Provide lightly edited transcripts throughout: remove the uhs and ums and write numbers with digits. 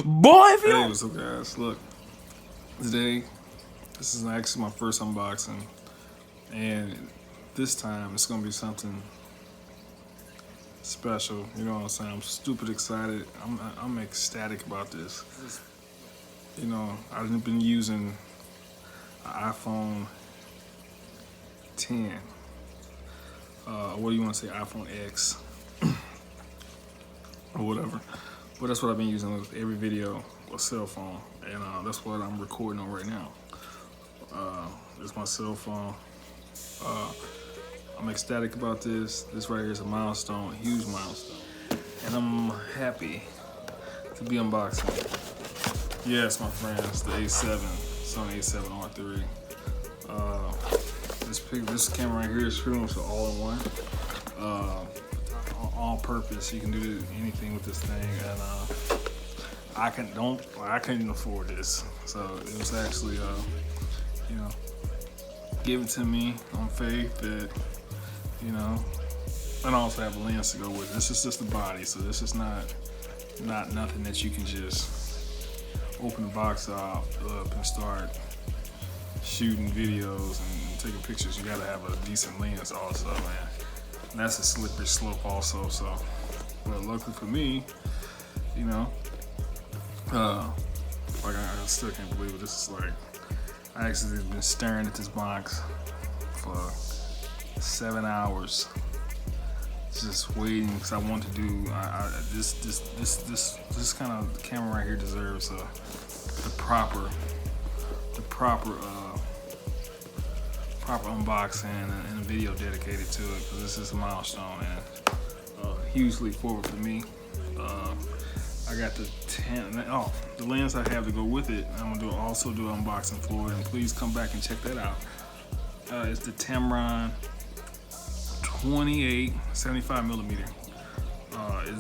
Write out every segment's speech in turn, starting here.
Boy, if you Hey, what's up, guys? Look, today, this is actually my first unboxing, and this time it's gonna be something special. You know what I'm saying? I'm stupid excited. I'm ecstatic about this. You know, I've been using an iPhone 10. What do you want to say? iPhone X or whatever. But that's what I've been using with every video, a cell phone, and that's what I'm recording on right now. It's my cell phone. I'm ecstatic about this. This right here is a milestone, a huge milestone, and I'm happy to be unboxing. Yes, my friends, the A7, Sony A7r3. This camera right here is pretty much all-in-one. All purpose. You can do anything with this thing, and I couldn't afford this, so it was actually you know, given to me on faith that, you know, and I also have a lens to go with it. This is just the body, so this is not nothing that you can just open the box up and start shooting videos and taking pictures. You gotta have a decent lens also, man. And that's a slippery slope also, so. But luckily for me, you know, like I still can't believe it. This is like, I actually been staring at this box for 7 hours, just waiting because I want to do. This kind of camera right here deserves the proper unboxing and a video dedicated to it, because this is a milestone and huge leap forward for me. I got the the lens I have to go with it. I'm gonna also do an unboxing for it, and please come back and check that out. It's the Tamron 28 75mm.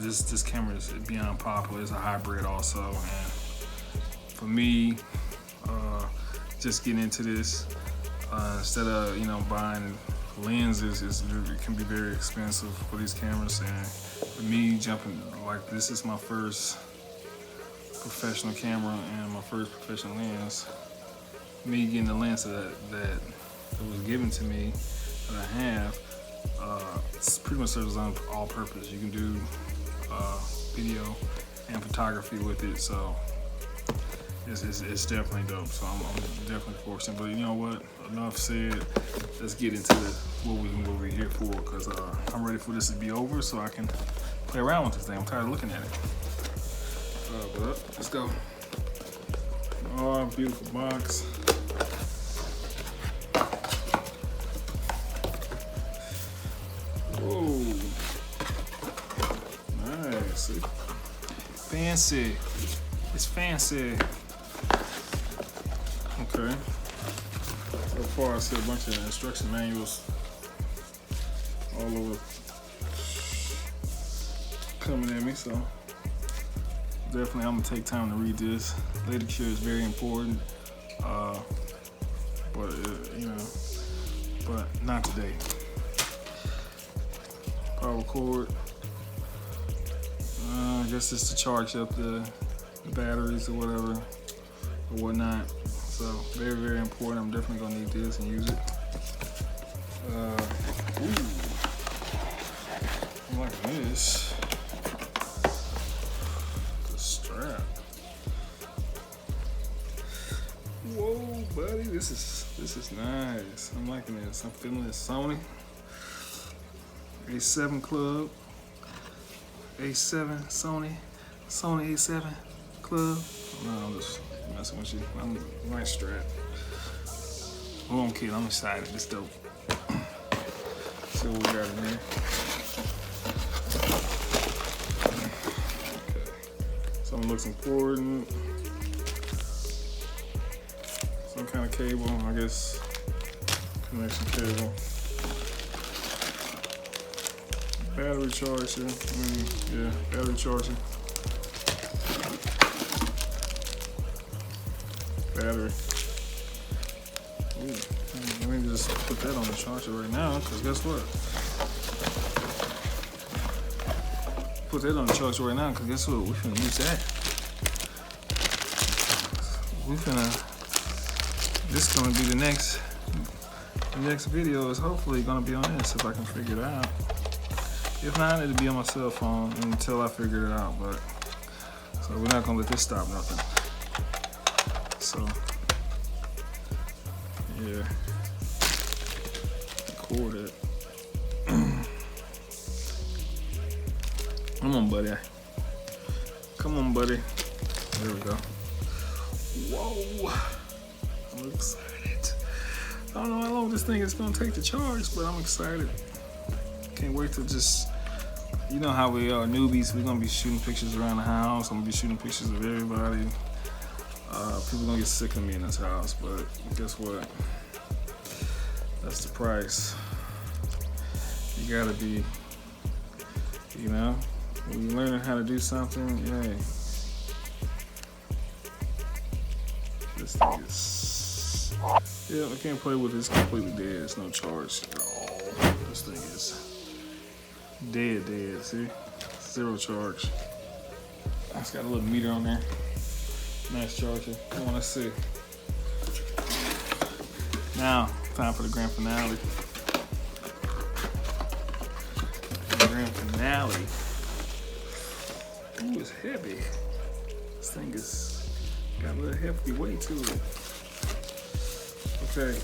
This camera is beyond popular. It's a hybrid also, and for me, just getting into this, instead of buying lenses, it can be very expensive for these cameras. And for me, jumping like this is my first professional camera and my first professional lens. Me getting the lens that was given to me that I have, it's pretty much serves on all purpose. You can do video and photography with it, so it's definitely dope. So I'm definitely fortunate. But you know what? Enough said. Let's get into what we're here for, because I'm ready for this to be over so I can play around with this thing. I'm tired of looking at it. But let's go. Oh, beautiful box. Whoa. Nice. Fancy. It's fancy. Okay. So far I see a bunch of instruction manuals all over coming at me, so definitely I'm gonna take time to read this. Literature is very important, but but not today. Power cord. I guess it's to charge up the batteries or whatever or whatnot. So very, very important. I'm definitely gonna need this and use it. Ooh, I'm liking this. The strap. Whoa, buddy, this is nice. I'm liking this. I'm feeling this. Sony A7 Club. A7 Sony A7 Club. No, I'm just messing with you. I'm nice strap. Oh, I'm kidding. I'm excited. It's dope. See what we got in there. Okay. Something looks important. Some kind of cable, I guess. Connection cable. Battery charger. Yeah, battery charger. Battery. Ooh, let me just put that on the charger right now, because guess what? Put that on the charger right now, because guess what? We're gonna use that. we finna. This is gonna be the next. The next video is hopefully gonna be on this if I can figure it out. If not, it'll be on my cell phone until I figure it out. But so we're not gonna let this stop nothing. So yeah, record it. Come on, buddy. Come on, buddy. There we go. Whoa! I'm excited. I don't know how long this thing is gonna take to charge, but I'm excited. Can't wait to just, you know how we are newbies. We're gonna be shooting pictures around the house. I'm gonna be shooting pictures of everybody. People gonna get sick of me in this house, but guess what? That's the price. You gotta be, you know, when you're learning how to do something, yay. This thing is, yeah, I can't play with it. It's completely dead. It's no charge at all. This thing is dead, see? 0 charge. It's got a little meter on there. Nice charger. Come on, let's see. Now, time for the grand finale. The grand finale. Ooh, it's heavy. This thing is got a little hefty weight to it. Okay.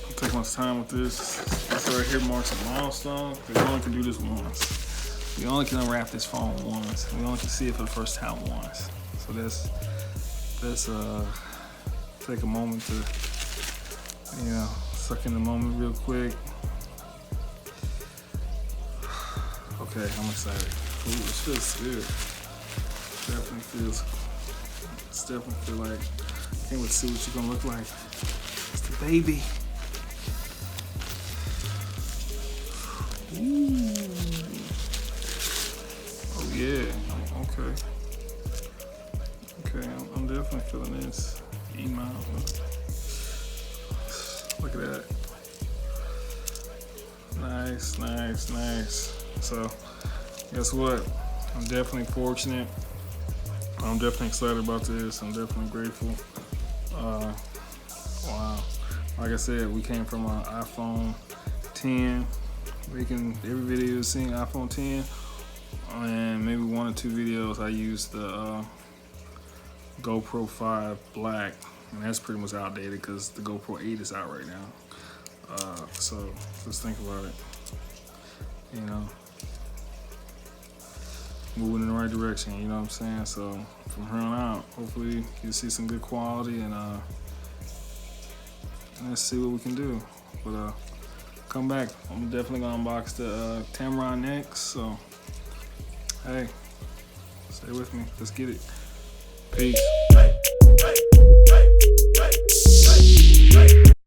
I'll take much time with this. This right here marks a milestone. We only can do this once. We only can unwrap this phone once. We only can see it for the first time once. So let's take a moment to, you know, suck in the moment real quick. Okay, I'm excited. Ooh, it feels good. It's definitely feel like, can't wait to see what you're gonna look like. It's the baby. Ooh. Oh yeah, okay. Okay, I'm definitely feeling this. E-mount. Look at that. Nice. So, guess what? I'm definitely fortunate. I'm definitely excited about this. I'm definitely grateful. Wow. Like I said, we came from an iPhone 10. Making every video you've seen iPhone 10. And maybe 1 or 2 videos I used the GoPro 5 Black. And that's pretty much outdated because the GoPro 8 is out right now. So just think about it. You know, moving in the right direction, you know what I'm saying? So from here on out, hopefully you'll see some good quality and let's see what we can do. But come back, I'm definitely gonna unbox the Tamron next. So hey, stay with me, let's get it. Peace.